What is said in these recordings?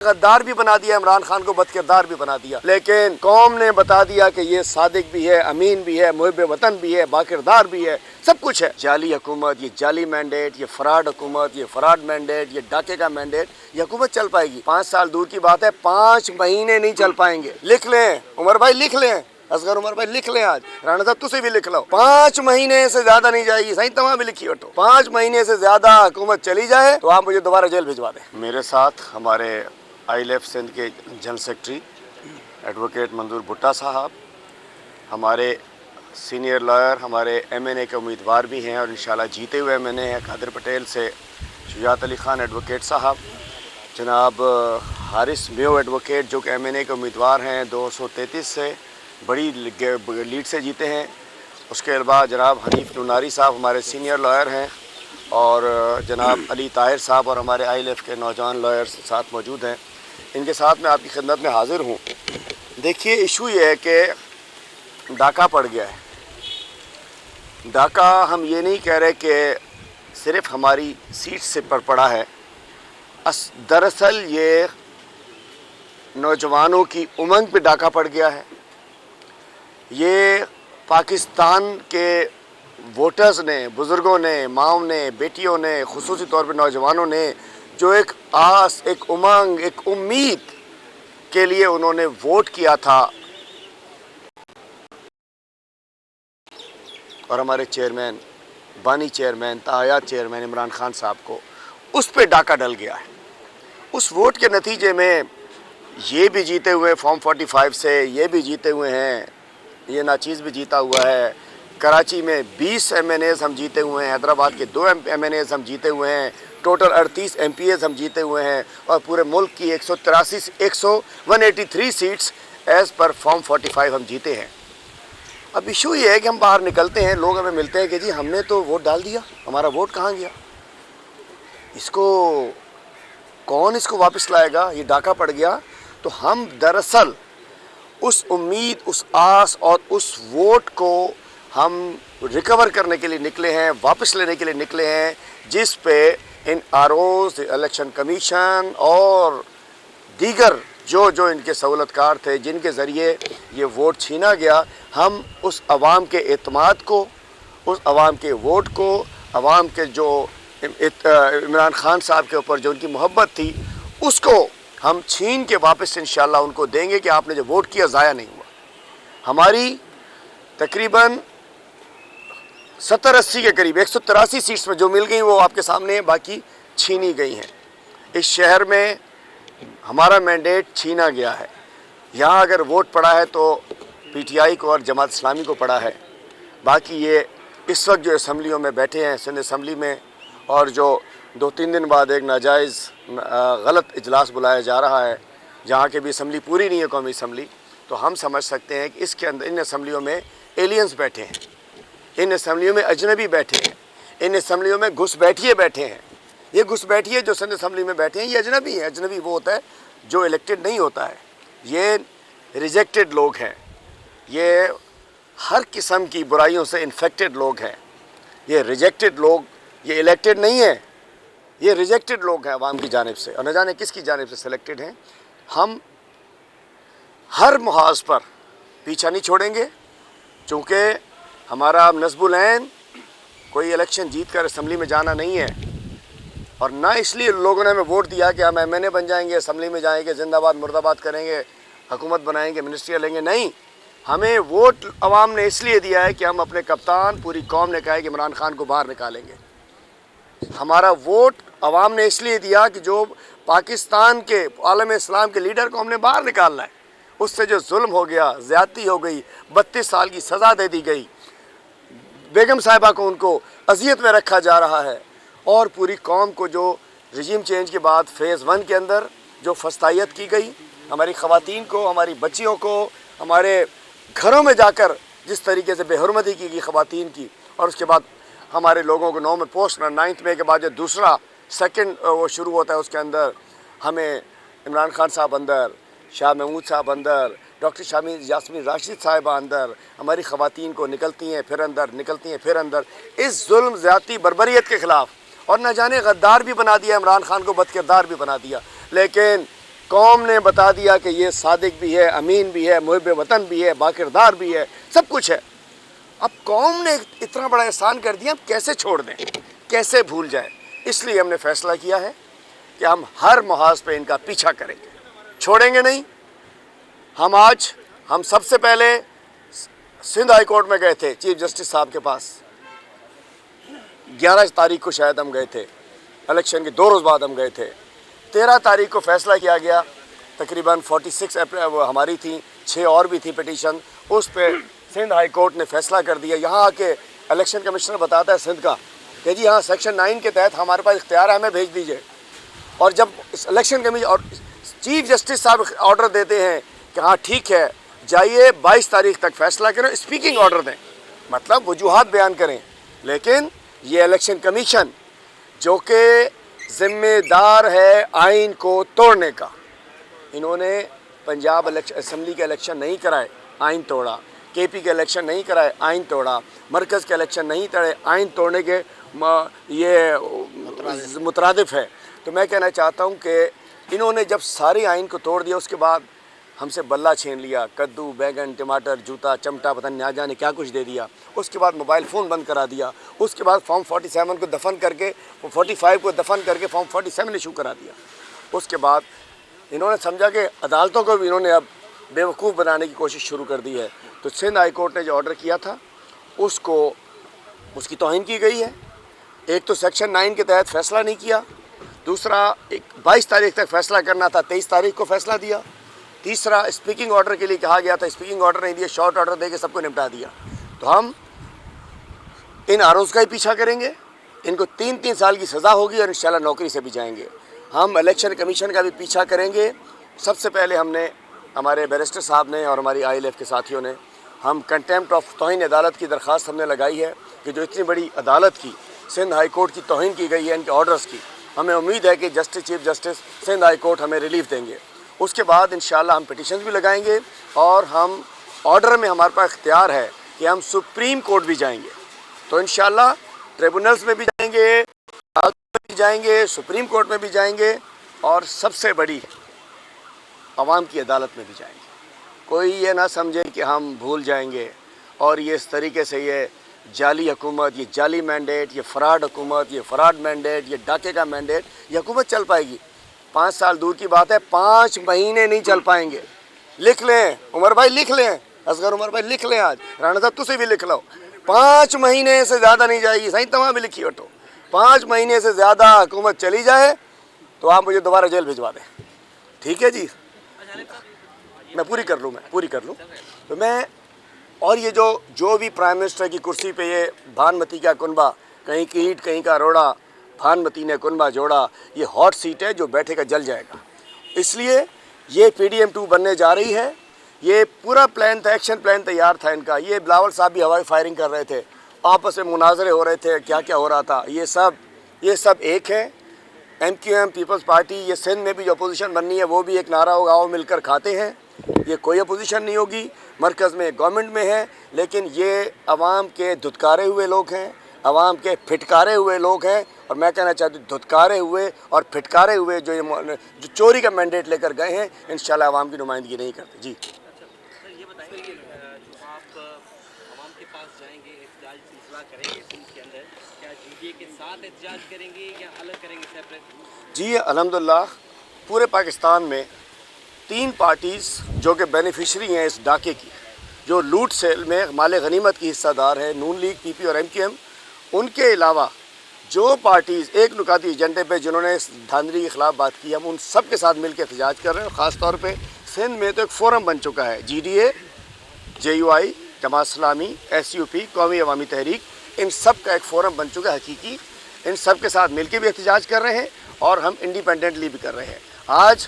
غدار بھی بنا دیا، عمران خان کو بد کردار بھی بنا دیا، لیکن قوم نے بتا دیا کہ یہ صادق بھی ہے، امین بھی ہے، محب وطن بھی ہے، باکردار بھی ہے، سب کچھ ہے۔ جعلی حکومت، یہ جعلی مینڈیٹ، یہ فراڈ حکومت، یہ فراڈ مینڈیٹ، یہ ڈاکے کا مینڈیٹ، یہ حکومت چل پائے گی؟ 5 سال دور کی بات ہے، 5 مہینے نہیں چل پائیں گے۔ لکھ لیں عمر بھائی، لکھ لیں اصغر عمر بھائی، لکھ لیں، آج رانا صاحب تسی بھی لکھ لو، 5 مہینے سے زیادہ نہیں جائے گی۔ صحیح تمام بھی لکھی ہٹو، 5 مہینے سے زیادہ حکومت چلی جائے تو آپ مجھے دوبارہ جیل بھجوا دیں۔ میرے ساتھ ہمارے آئی لیف سندھ کے جنرل سیکرٹری ایڈوکیٹ منظور بھٹا صاحب، ہمارے سینئر لائر، ہمارے ایم این اے کے امیدوار بھی ہیں اور انشاءاللہ جیتے ہوئے ایم این اے ہیں، قادر پٹیل سے شجاعت علی خان ایڈوکیٹ صاحب، جناب حارث میو ایڈوکیٹ جو کہ ایم این اے کے امیدوار ہیں، 233 سے بڑی لیڈ سے جیتے ہیں۔ اس کے علاوہ جناب حنیف نوناری صاحب ہمارے سینئر لائر ہیں، اور جناب علی طاہر صاحب اور ہمارے آئی لیف کے نوجوان لائرز ساتھ موجود ہیں۔ ان کے ساتھ میں آپ کی خدمت میں حاضر ہوں۔ دیکھیے ایشو یہ ہے کہ ڈاکہ پڑ گیا ہے۔ ڈاکہ ہم یہ نہیں کہہ رہے کہ صرف ہماری سیٹ سے پر پڑا ہے، دراصل یہ نوجوانوں کی امنگ پہ ڈاکہ پڑ گیا ہے۔ یہ پاکستان کے ووٹرز نے، بزرگوں نے، ماؤں نے، بیٹیوں نے، خصوصی طور پہ نوجوانوں نے جو ایک آس، ایک امنگ، ایک امید کے لیے انہوں نے ووٹ کیا تھا، اور ہمارے چیئرمین، بانی چیئرمین، تاحیات چیئرمین عمران خان صاحب کو اس پہ ڈاکہ ڈل گیا ہے۔ اس ووٹ کے نتیجے میں یہ بھی جیتے ہوئے فارم 45 سے، یہ بھی جیتے ہوئے ہیں، یہ ناچیز بھی جیتا ہوا ہے، کراچی میں 20 ایم این ایز ہم جیتے ہوئے ہیں، حیدرآباد کے 2 ایم این ایز ہم جیتے ہوئے ہیں، ٹوٹل 38 ایم پی ایز ہم جیتے ہوئے ہیں، اور پورے ملک کی 183 سیٹس ایز پر فارم 45 ہم جیتے ہیں۔ اب ایشو یہ ہے کہ ہم باہر نکلتے ہیں، لوگ ہمیں ملتے ہیں کہ جی ہم نے تو ووٹ ڈال دیا، ہمارا ووٹ کہاں گیا؟ اس کو کون اس کو واپس لائے گا؟ یہ ڈاکہ پڑ گیا۔ تو ہم دراصل اس امید، اس آس اور اس ووٹ کو ہم ریکور کرنے کے لیے نکلے ہیں، واپس لینے کے لیے نکلے ہیں، جس پہ ان آر اوز، الیکشن کمیشن اور دیگر جو ان کے سہولت کار تھے جن کے ذریعے یہ ووٹ چھینا گیا، ہم اس عوام کے اعتماد کو، اس عوام کے ووٹ کو، عوام کے جو عمران خان صاحب کے اوپر جو ان کی محبت تھی، اس کو ہم چھین کے واپس انشاءاللہ ان کو دیں گے کہ آپ نے جو ووٹ کیا ضائع نہیں ہوا۔ ہماری تقریباً 70-80 کے قریب 183 سیٹس میں جو مل گئی وہ آپ کے سامنے ہیں، باقی چھینی گئی ہیں۔ اس شہر میں ہمارا مینڈیٹ چھینا گیا ہے۔ یہاں اگر ووٹ پڑا ہے تو پی ٹی آئی کو اور جماعت اسلامی کو پڑا ہے، باقی یہ اس وقت جو اسمبلیوں میں بیٹھے ہیں، سندھ اسمبلی میں، اور جو 2-3 دن بعد ایک ناجائز غلط اجلاس بلایا جا رہا ہے جہاں کہ بھی اسمبلی پوری نہیں ہے، قومی اسمبلی، تو ہم سمجھ سکتے ہیں کہ اس کے اندر ان اسمبلیوں میں ایلینز بیٹھے ہیں، ان اسمبلیوں میں اجنبی بیٹھے ہیں، ان اسمبلیوں میں گھس بیٹھیے بیٹھے ہیں۔ یہ گھس بیٹھیے جو سندھ اسمبلی میں بیٹھے ہیں یہ اجنبی ہیں۔ اجنبی وہ ہوتا ہے جو الیکٹڈ نہیں ہوتا ہے، یہ ریجیکٹڈ لوگ ہیں، یہ ہر قسم کی برائیوں سے انفیکٹڈ لوگ ہیں۔ یہ ریجیکٹڈ لوگ، یہ الیکٹڈ نہیں ہیں، یہ ریجیکٹڈ لوگ ہیں عوام کی جانب سے، اور نہ جانے کس کی جانب سے سلیکٹڈ ہیں۔ ہم ہر محاذ پر پیچھا نہیں چھوڑیں گے، چونکہ ہمارا نصب العین کوئی الیکشن جیت کر اسمبلی میں جانا نہیں ہے، اور نہ اس لیے لوگوں نے ہمیں ووٹ دیا کہ ہم ایم این اے بن جائیں گے، اسمبلی میں جائیں گے، زندہ باد مرد آباد کریں گے، حکومت بنائیں گے، منسٹریاں لیں گے۔ نہیں، ہمیں ووٹ عوام نے اس لیے دیا ہے کہ ہم اپنے کپتان، پوری قوم نے کہا ہے کہ عمران خان کو باہر نکالیں گے۔ ہمارا ووٹ عوام نے اس لیے دیا کہ جو پاکستان کے، عالم اسلام کے لیڈر کو ہم نے باہر نکالنا ہے، اس سے جو ظلم ہو گیا، زیادتی ہو گئی، 32 سال کی سزا دے دی گئی، بیگم صاحبہ کو ان کو اذیت میں رکھا جا رہا ہے، اور پوری قوم کو جو رجیم چینج کے بعد فیز 1 کے اندر جو فسطائیت کی گئی، ہماری خواتین کو، ہماری بچیوں کو، ہمارے گھروں میں جا کر جس طریقے سے بے حرمتی کی گئی خواتین کی، اور اس کے بعد ہمارے لوگوں کو 9 میں پوسٹ 9 مئی کے بعد جو دوسرا سیکنڈ وہ شروع ہوتا ہے، اس کے اندر ہمیں عمران خان صاحب اندر، شاہ محمود صاحب اندر، ڈاکٹر یاسمین راشد صاحبہ اندر، ہماری خواتین کو نکلتی ہیں پھر اندر، نکلتی ہیں پھر اندر، اس ظلم، زیادتی، بربریت کے خلاف، اور نہ جانے غدار بھی بنا دیا عمران خان کو، بد کردار بھی بنا دیا، لیکن قوم نے بتا دیا کہ یہ صادق بھی ہے، امین بھی ہے، محب وطن بھی ہے، باکردار بھی ہے، سب کچھ ہے۔ اب قوم نے اتنا بڑا احسان کر دیا، ہم کیسے چھوڑ دیں، کیسے بھول جائیں؟ اس لیے ہم نے فیصلہ کیا ہے کہ ہم ہر محاذ پہ ان کا پیچھا کریں گے، چھوڑیں گے نہیں۔ ہم سب سے پہلے سندھ ہائی کورٹ میں گئے تھے چیف جسٹس صاحب کے پاس، 11 تاریخ کو شاید ہم گئے تھے، الیکشن کے 2 روز بعد ہم گئے تھے۔ 13 تاریخ کو فیصلہ کیا گیا، تقریباً 46 اپریل وہ ہماری تھیں، 6 اور بھی تھی پٹیشن، اس پہ سندھ ہائی کورٹ نے فیصلہ کر دیا۔ یہاں آ کے الیکشن کمشنر بتاتا ہے سندھ کا کہ جی ہاں سیکشن 9 کے تحت ہمارے پاس اختیار ہے، ہمیں بھیج دیجئے۔ اور جب الیکشن کمیشن اور چیف جسٹس صاحب آرڈر دیتے ہیں کہ ہاں ٹھیک ہے جائیے 22 تاریخ تک فیصلہ کریں، اسپیکنگ آرڈر دیں، مطلب وجوہات بیان کریں، لیکن یہ الیکشن کمیشن جو کہ ذمہ دار ہے آئین کو توڑنے کا، انہوں نے پنجاب اسمبلی کے الیکشن نہیں کرائے، آئین توڑا، کے پی کے الیکشن نہیں کرائے، آئین توڑا، مرکز کے الیکشن نہیں کرائے، آئین توڑنے کے یہ مترادف ہے۔ تو میں کہنا چاہتا ہوں کہ انہوں نے جب ساری آئین کو توڑ دیا، اس کے بعد ہم سے بلہ چھین لیا، کدو، بیگن، ٹماٹر، جوتا، چمٹا، پتہ نہ جانے کیا کچھ دے دیا، اس کے بعد موبائل فون بند کرا دیا، اس کے بعد فارم 47 کو دفن کر کے 45 کو دفن کر کے فارم 47 ایشو کرا دیا۔ اس کے بعد انہوں نے سمجھا کہ عدالتوں کو بھی انہوں نے اب بے وقوف بنانے کی کوشش شروع کر دی ہے۔ تو سندھ ہائی کورٹ نے جو آرڈر کیا تھا اس کی توہین کی گئی ہے۔ ایک تو سیکشن 9 کے تحت فیصلہ نہیں کیا، دوسرا 22 تاریخ تک فیصلہ کرنا تھا، 23 تاریخ کو فیصلہ دیا، تیسرا اسپیکنگ آرڈر کے لیے کہا گیا تھا، اسپیکنگ آرڈر نہیں دیا، شارٹ آرڈر دے کے سب کو نپٹا دیا۔ تو ہم ان آروز کا ہی پیچھا کریں گے، ان کو 3 سال کی سزا ہوگی اور انشاءاللہ نوکری سے بھی جائیں گے۔ ہم الیکشن کمیشن کا بھی پیچھا کریں گے۔ سب سے پہلے ہم نے ہمارے بیرسٹر صاحب نے اور ہماری آئی ایل ایف کے ساتھیوں نے ہم کنٹیمپٹ آف توہین عدالت کی درخواست ہم نے لگائی ہے کہ جو اتنی بڑی عدالت کی سندھ ہائی کورٹ کی توہین کی گئی ہے ان کے آرڈرز کی، ہمیں امید ہے کہ chief justice Sindh high court ہمیں ریلیف دیں گے۔ اس کے بعد انشاءاللہ ہم پٹیشنز بھی لگائیں گے اور ہم آرڈر میں ہمارے پاس اختیار ہے کہ ہم سپریم کورٹ بھی جائیں گے۔ تو انشاءاللہ ٹریبونلز میں بھی جائیں گے، عدالت میں بھی جائیں گے، سپریم کورٹ میں بھی جائیں گے اور سب سے بڑی عوام کی عدالت میں بھی جائیں گے۔ کوئی یہ نہ سمجھے کہ ہم بھول جائیں گے اور یہ اس طریقے سے یہ جعلی حکومت، یہ جعلی مینڈیٹ، یہ فراڈ حکومت، یہ فراڈ مینڈیٹ، یہ ڈاکے کا مینڈیٹ، یہ حکومت چل پائے گی؟ 5 سال دور کی بات ہے، 5 مہینے نہیں چل پائیں گے۔ لکھ لیں عمر بھائی، لکھ لیں اصغر عمر بھائی، لکھ لیں، آج رانا صاحب تُسے بھی لکھ لو، 5 مہینے سے زیادہ نہیں جائے گی۔ صحیح تمام بھی لکھی ہٹو، 5 مہینے سے زیادہ حکومت چلی جائے تو آپ مجھے دوبارہ جیل بھجوا دیں، ٹھیک ہے جی؟ میں پوری کر لوں تو میں اور یہ جو بھی پرائم منسٹر کی کرسی پہ یہ بھانمتی کا کنبہ، کہیں کی اینٹ کہیں کا روڑا، بھانمتی نے کنبہ جوڑا، یہ ہاٹ سیٹ ہے، جو بیٹھے گا جل جائے گا۔ اس لیے یہ PDM 2 بننے جا رہی ہے۔ یہ پورا پلان تھا، ایکشن پلان تیار تھا ان کا۔ یہ بلاول صاحب بھی ہوائی فائرنگ کر رہے تھے، آپس میں مناظرے ہو رہے تھے، کیا کیا ہو رہا تھا۔ یہ سب ایک ہے۔ MQM پیپلز پارٹی، یہ سندھ میں بھی جو اپوزیشن بننی ہے وہ بھی ایک نعرہ ہوگا، وہ مل کر کھاتے ہیں۔ یہ کوئی اپوزیشن نہیں ہوگی، مرکز میں گورنمنٹ میں ہے، لیکن یہ عوام کے دھتکارے ہوئے لوگ ہیں، عوام کے پھٹکارے ہوئے لوگ ہیں۔ اور میں کہنا چاہتا ہوں دھتکارے ہوئے اور پھٹکارے ہوئے جو چوری کا مینڈیٹ لے کر گئے ہیں، انشاءاللہ عوام کی نمائندگی نہیں کرتے۔ جی سر یہ بتائیے کہ جو آپ عوام کے پاس جائیں گے، احتجاج سلسلہ کریں گے سندھ کے اندر، کیا GDA کے ساتھ احتجاج کریں گے یا الگ کریں گے سیپریٹ؟ جی الحمدللہ پورے پاکستان میں 3 پارٹیز جو کہ بینیفیشری ہیں اس ڈاکے کی، جو لوٹ سیل میں مال غنیمت کی حصہ دار ہے، نون لیگ، PP اور MQM، ان کے علاوہ جو پارٹیز ایک نکاتی ایجنڈے پہ جنہوں نے اس دھاندلی کے خلاف بات کی، ہم ان سب کے ساتھ مل کے احتجاج کر رہے ہیں۔ خاص طور پہ سندھ میں تو ایک فورم بن چکا ہے، GDA، JUI، Jamaat Islami, SUP، قومی عوامی تحریک، ان سب کا ایک فورم بن چکا ہے حقیقی۔ ان سب کے ساتھ مل کے بھی احتجاج کر رہے ہیں اور ہم انڈیپینڈنٹلی بھی کر رہے ہیں۔ آج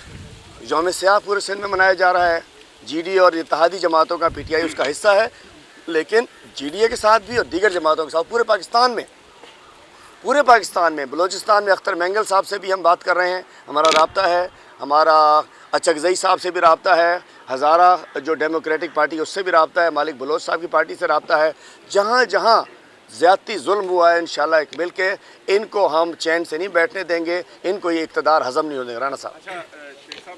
یوم سیاہ پورے سندھ میں منایا جا رہا ہے۔ GDA اور اتحادی جماعتوں کا PTI اس کا حصہ ہے، لیکن GDA کے ساتھ بھی اور دیگر جماعتوں کے ساتھ پورے پاکستان میں بلوچستان میں اختر مینگل صاحب سے بھی ہم بات کر رہے ہیں، ہمارا رابطہ ہے، ہمارا اچکزئی صاحب سے بھی رابطہ ہے، ہزارہ جو ڈیموکریٹک پارٹی اس سے بھی رابطہ ہے، مالک بلوچ صاحب کی پارٹی سے رابطہ ہے۔ جہاں جہاں زیادتی ظلم ہوا ہے انشاءاللہ ایک مل کے ان کو ہم چین سے نہیں بیٹھنے دیں گے، ان کو یہ اقتدار ہضم نہیں ہونے دیں گے۔ رانا صاحب اچھا شیخ صاحب